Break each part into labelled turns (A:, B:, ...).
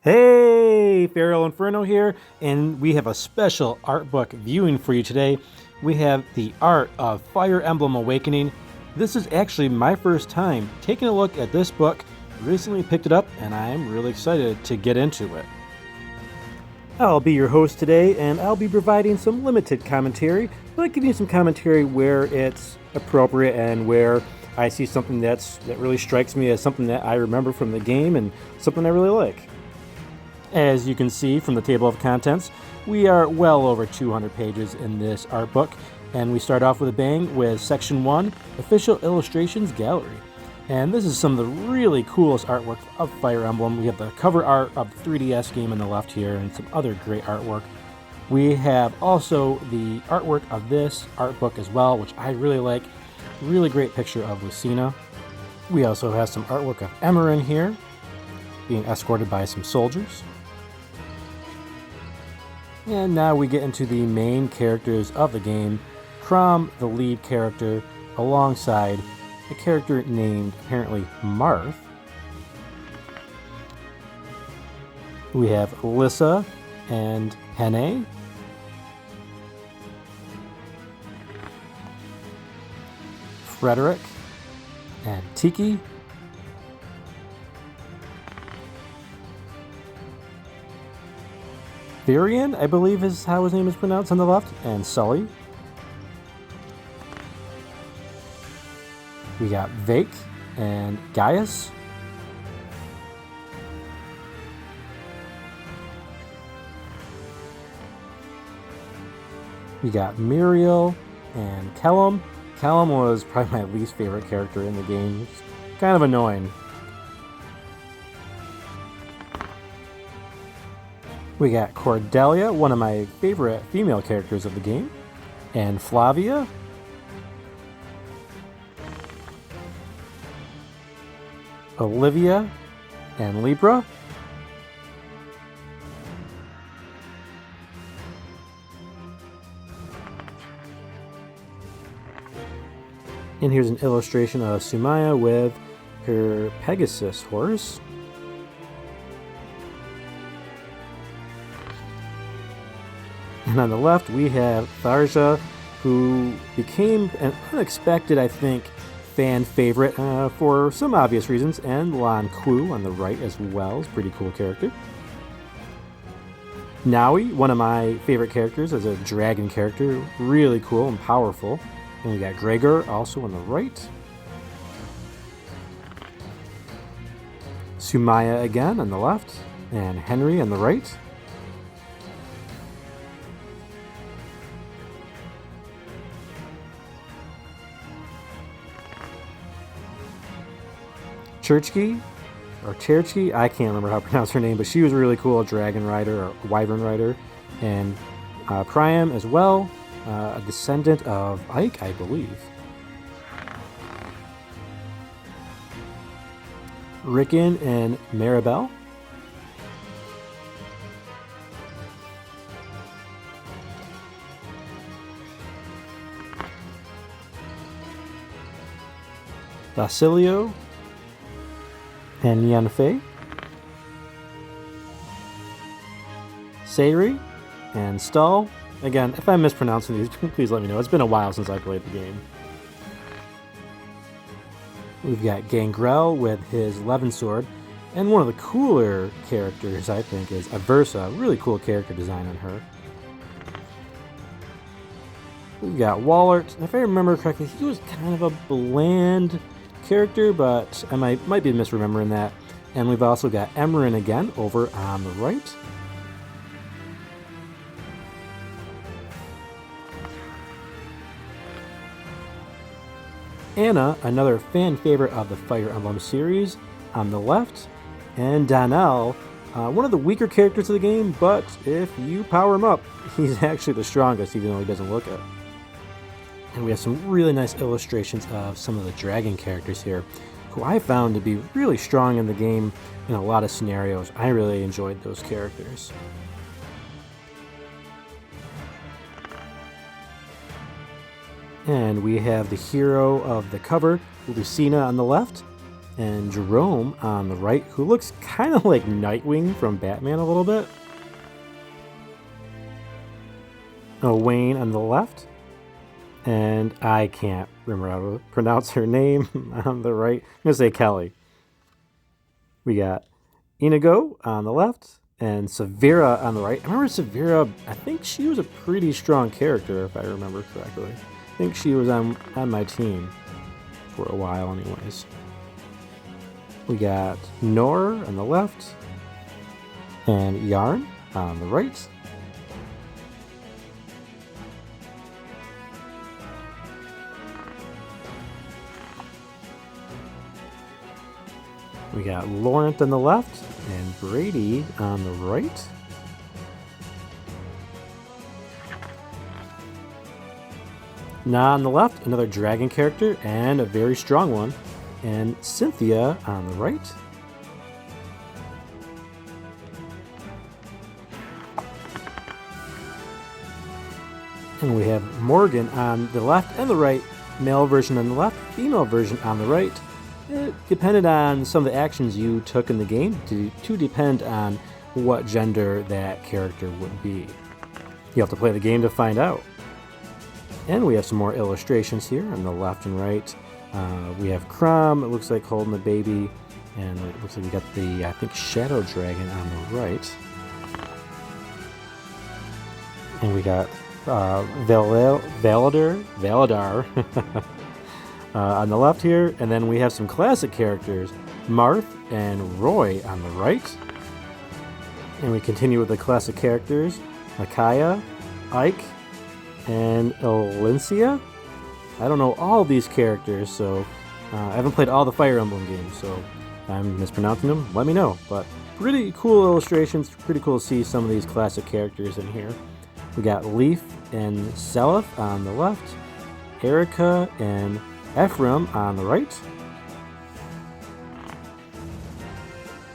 A: Hey, FeralInferno here, and we have a special art book viewing for you today. We have the Art of Fire Emblem Awakening. This is actually my first time taking a look at this book. Recently picked it up, and I'm really excited to get into it. I'll be your host today, and I'll be providing some limited commentary, but giving you some commentary where it's appropriate and where I see something that really strikes me as something that I remember from the game and something I really like. As you can see from the table of contents, we are well over 200 pages in this art book, and we start off with a bang with Section 1, Official Illustrations Gallery. And this is some of the really coolest artwork of Fire Emblem. We have the cover art of the 3DS game on the left here and some other great artwork. We have also the artwork of this art book as well, which I really like. Really great picture of Lucina. We also have some artwork of Emmer here, being escorted by some soldiers. And now we get into the main characters of the game. Chrom, the lead character, alongside a character named apparently Marth. We have Lissa and Henne. Frederick and Tiki. Varian, I believe is how his name is pronounced on the left, and Sully. We got Vake and Gaius. We got Muriel and Kellum. Kellum was probably my least favorite character in the game. He's kind of annoying. We got Cordelia, one of my favorite female characters of the game, and Flavia. Olivia and Libra. And here's an illustration of Sumaya with her Pegasus horse. And on the left, we have Tharja, who became an unexpected, I think, fan favorite for some obvious reasons, and Lan Ku on the right as well is a pretty cool character. Naui, one of my favorite characters as a dragon character, really cool and powerful. And we got Gregor also on the right. Sumaya again on the left, and Henry on the right. Cherchki, I can't remember how to pronounce her name, but she was really cool, a dragon rider or wyvern rider. And Priam as well, a descendant of Ike, I believe. Rickon and Maribel. Basilio and Yanfei. Sayri and Stull. Again, if I'm mispronouncing these, please let me know. It's been a while since I played the game. We've got Gangrel with his Levin sword, and one of the cooler characters, I think, is Aversa. Really cool character design on her. We've got Wallert. If I remember correctly, he was kind of a bland character, but I might be misremembering that. And we've also got Emmerin again over on the right. Anna, another fan favorite of the Fire Emblem series, on the left. And Donnell, one of the weaker characters of the game, but if you power him up, he's actually the strongest, even though he doesn't look it. And we have some really nice illustrations of some of the dragon characters here, who I found to be really strong in the game in a lot of scenarios. I really enjoyed those characters. And we have the hero of the cover, Lucina, on the left, and Jerome on the right, who looks kind of like Nightwing from Batman a little bit. Wayne on the left, and I can't remember how to pronounce her name on the right. I'm going to say Kelly. We got Inigo on the left, and Severa on the right. I remember Severa, I think she was a pretty strong character, if I remember correctly. I think she was on my team for a while anyways. We got Nor on the left, and Yarn on the right. We got Laurent on the left and Brady on the right. Na on the left, another dragon character and a very strong one. And Cynthia on the right. And we have Morgan on the left and the right, male version on the left, female version on the right. It depended on some of the actions you took in the game to depend on what gender that character would be. You have to play the game to find out. And we have some more illustrations here on the left and right. We have Crom, it looks like holding the baby, and it looks like we got the, I think, Shadow Dragon on the right. And we got Valadar on the left here, and then we have some classic characters, Marth and Roy on the right. And we continue with the classic characters, Micaiah, Ike, and Elincia. I don't know all these characters, so I haven't played all the Fire Emblem games, so if I'm mispronouncing them, let me know. But pretty cool illustrations, pretty cool to see some of these classic characters in here. We got Leaf and Seliph on the left, Erica and Ephraim on the right,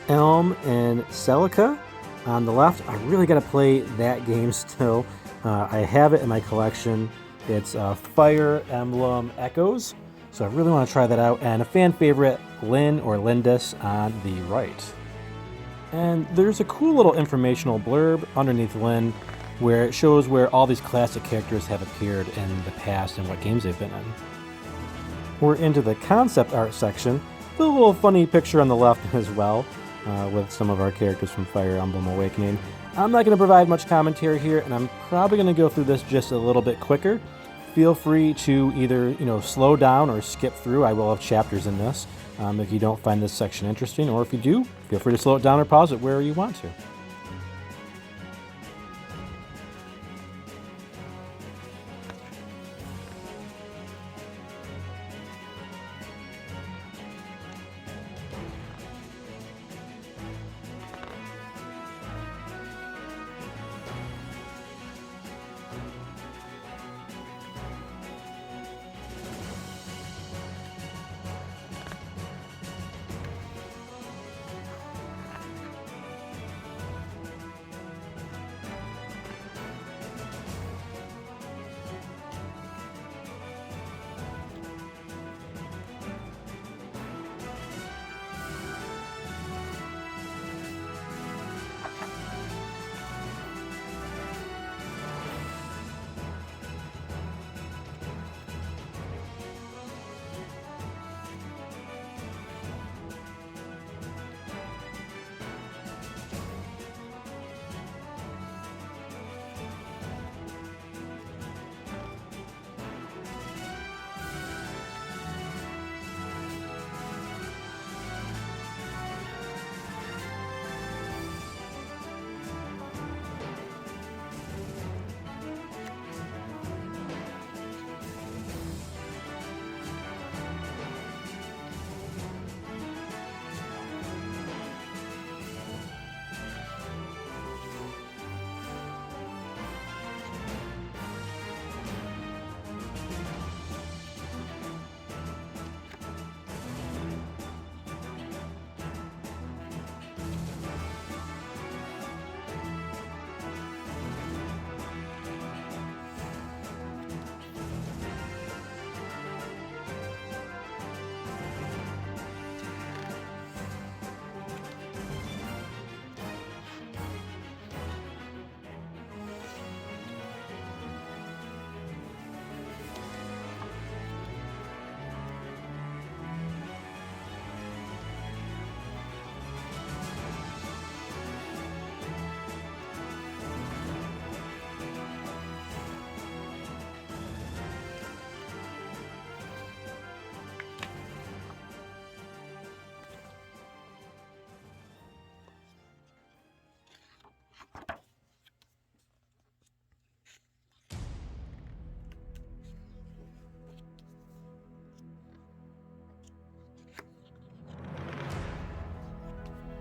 A: Elm and Celica on the left. I really got to play that game still. I have it in my collection. It's Fire Emblem Echoes, so I really want to try that out. And a fan favorite, Lynn or Lindis on the right. And there's a cool little informational blurb underneath Lynn where it shows where all these classic characters have appeared in the past and what games they've been in. We're into the concept art section. A little funny picture on the left as well, with some of our characters from Fire Emblem Awakening. I'm not going to provide much commentary here, and I'm probably going to go through this just a little bit quicker. Feel free to either slow down or skip through. I will have chapters in this if you don't find this section interesting, or if you do, feel free to slow it down or pause it where you want to.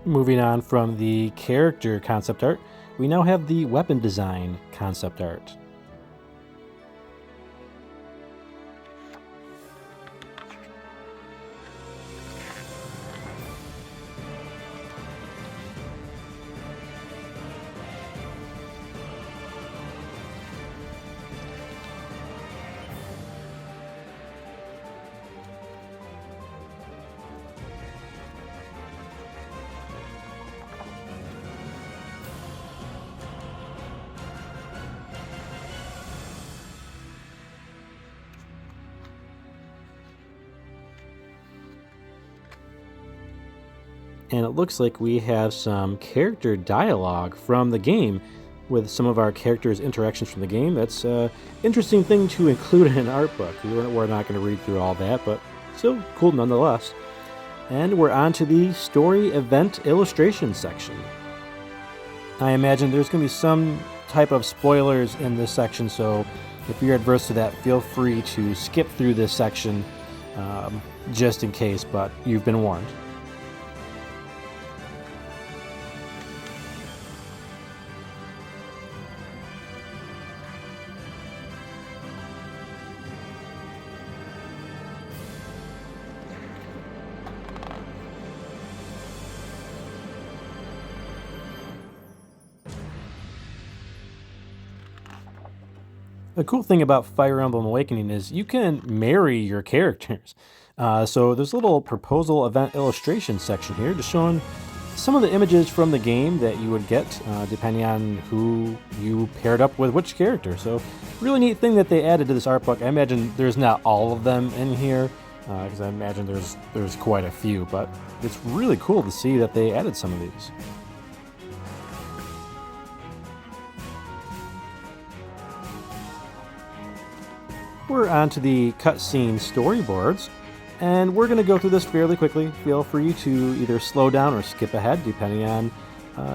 A: Moving on from the character concept art, we now have the weapon design concept art. And it looks like we have some character dialogue from the game with some of our characters' interactions from the game. That's an interesting thing to include in an art book. We're not going to read through all that, but still cool nonetheless. And we're on to the story event illustration section. I imagine there's going to be some type of spoilers in this section, so if you're adverse to that, feel free to skip through this section just in case, but you've been warned. The cool thing about Fire Emblem Awakening is you can marry your characters. So there's a little proposal event illustration section here just showing some of the images from the game that you would get depending on who you paired up with which character. So really neat thing that they added to this art book. I imagine there's not all of them in here because I imagine there's quite a few, but it's really cool to see that they added some of these. We're on to the cutscene storyboards, and we're going to go through this fairly quickly. Feel free to either slow down or skip ahead, depending on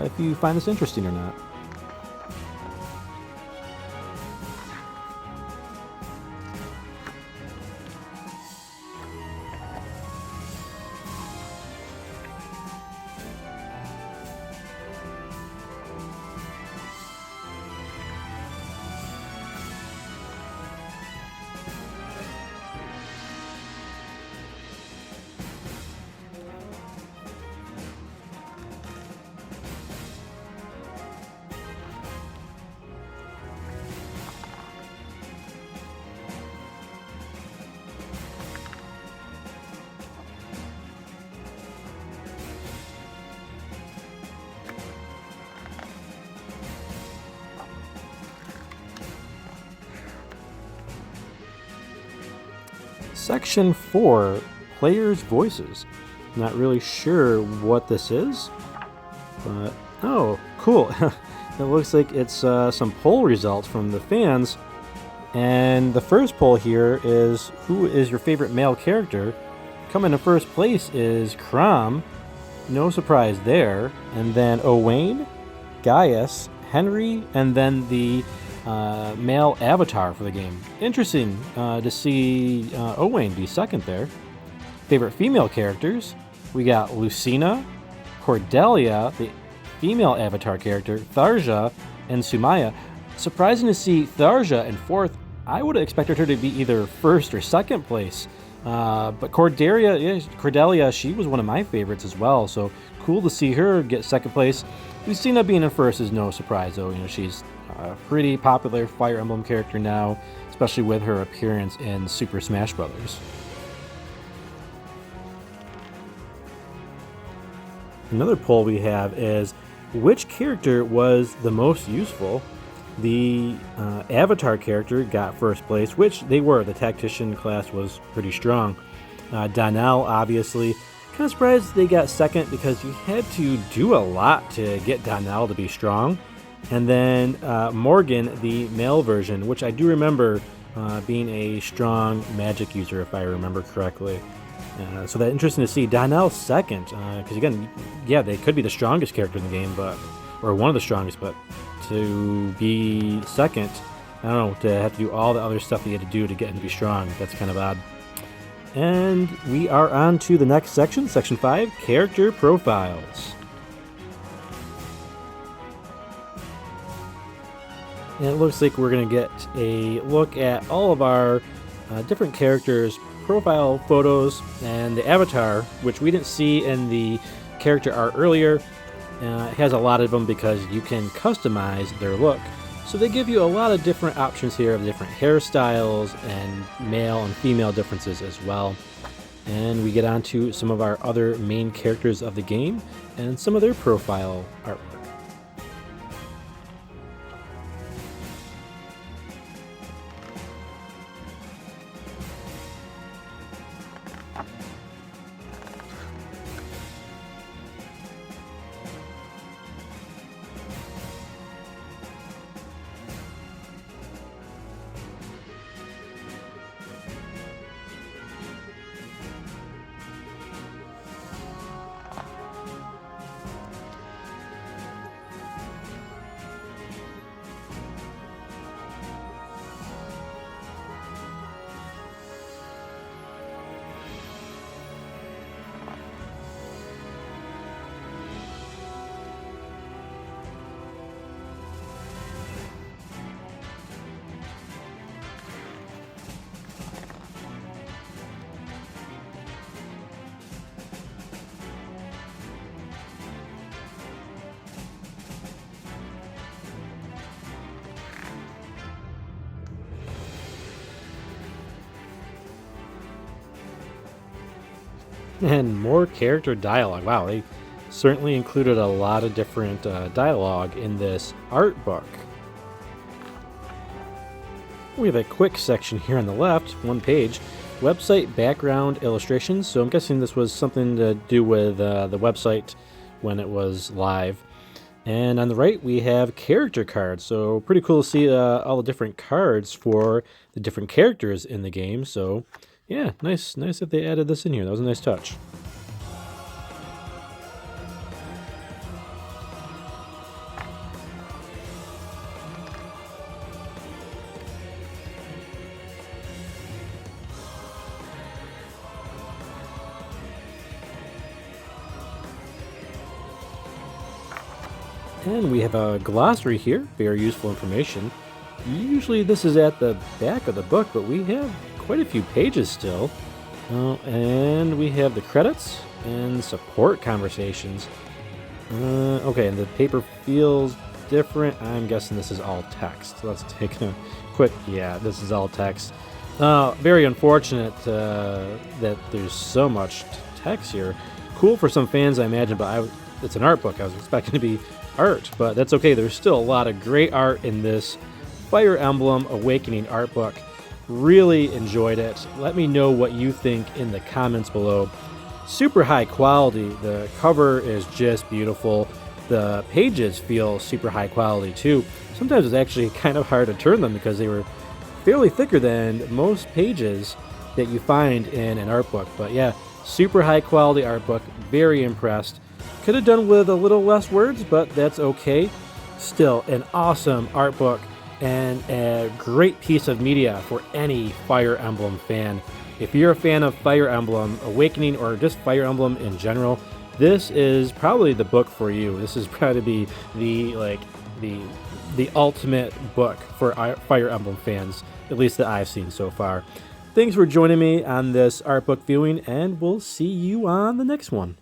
A: if you find this interesting or not. Section 4, Players' Voices. Not really sure what this is, but oh, cool. It looks like it's some poll results from the fans, and the first poll here is, who is your favorite male character? Coming in first place is Crom, no surprise there, and then Owain, Gaius, Henry, and then the male avatar for the game. Interesting to see Owain be second there. Favorite female characters, we got Lucina, Cordelia, the female avatar character, Tharja, and Sumaya. Surprising to see Tharja in fourth. I would have expected her to be either first or second place. But Cordelia, she was one of my favorites as well, so cool to see her get second place. Lucina being in first is no surprise, though. You know, she's a pretty popular Fire Emblem character now, especially with her appearance in Super Smash Bros. Another poll we have is, which character was the most useful? The avatar character got first place, which they were. The tactician class was pretty strong. Donnell, obviously. Kind of surprised they got second because you had to do a lot to get Donnell to be strong. And then Morgan, the male version, which I do remember being a strong magic user, if I remember correctly. So that's interesting to see. Donnell second, because again, yeah, they could be the strongest character in the game, or one of the strongest, but to be second, I don't know, to have to do all the other stuff that you had to do to get him to be strong, that's kind of odd. And we are on to the next section, section 5, character profiles. And it looks like we're going to get a look at all of our different characters' profile photos and the avatar, which we didn't see in the character art earlier. It has a lot of them because you can customize their look. So they give you a lot of different options here of different hairstyles and male and female differences as well. And we get on to some of our other main characters of the game and some of their profile artwork. And more character dialogue. Wow, they certainly included a lot of different dialogue in this art book. We have a quick section here on the left, one page, website background illustrations. So I'm guessing this was something to do with the website when it was live. And on the right, we have character cards. So pretty cool to see all the different cards for the different characters in the game. So yeah, nice that they added this in here. That was a nice touch. And we have a glossary here, very useful information. Usually this is at the back of the book, but we have quite a few pages still. And we have the credits and support conversations. Okay, and the paper feels different. I'm guessing this is all text. Let's take a quick, yeah, this is all text. Very unfortunate that there's so much text here. Cool for some fans, I imagine, but it's an art book. I was expecting to be art, but that's okay. There's still a lot of great art in this Fire Emblem Awakening art book. Really enjoyed it. Let me know what you think in the comments below. Super high quality. The cover is just beautiful. The pages feel super high quality too. Sometimes it's actually kind of hard to turn them because they were fairly thicker than most pages that you find in an art book. But yeah, super high quality art book. Very impressed. Could have done with a little less words, but that's okay. Still an awesome art book and a great piece of media for any Fire Emblem fan. If you're a fan of Fire Emblem Awakening or just Fire Emblem in general, this is probably the book for you. This is probably the ultimate book for Fire Emblem fans, at least that I've seen so far. Thanks for joining me on this art book viewing, and we'll see you on the next one.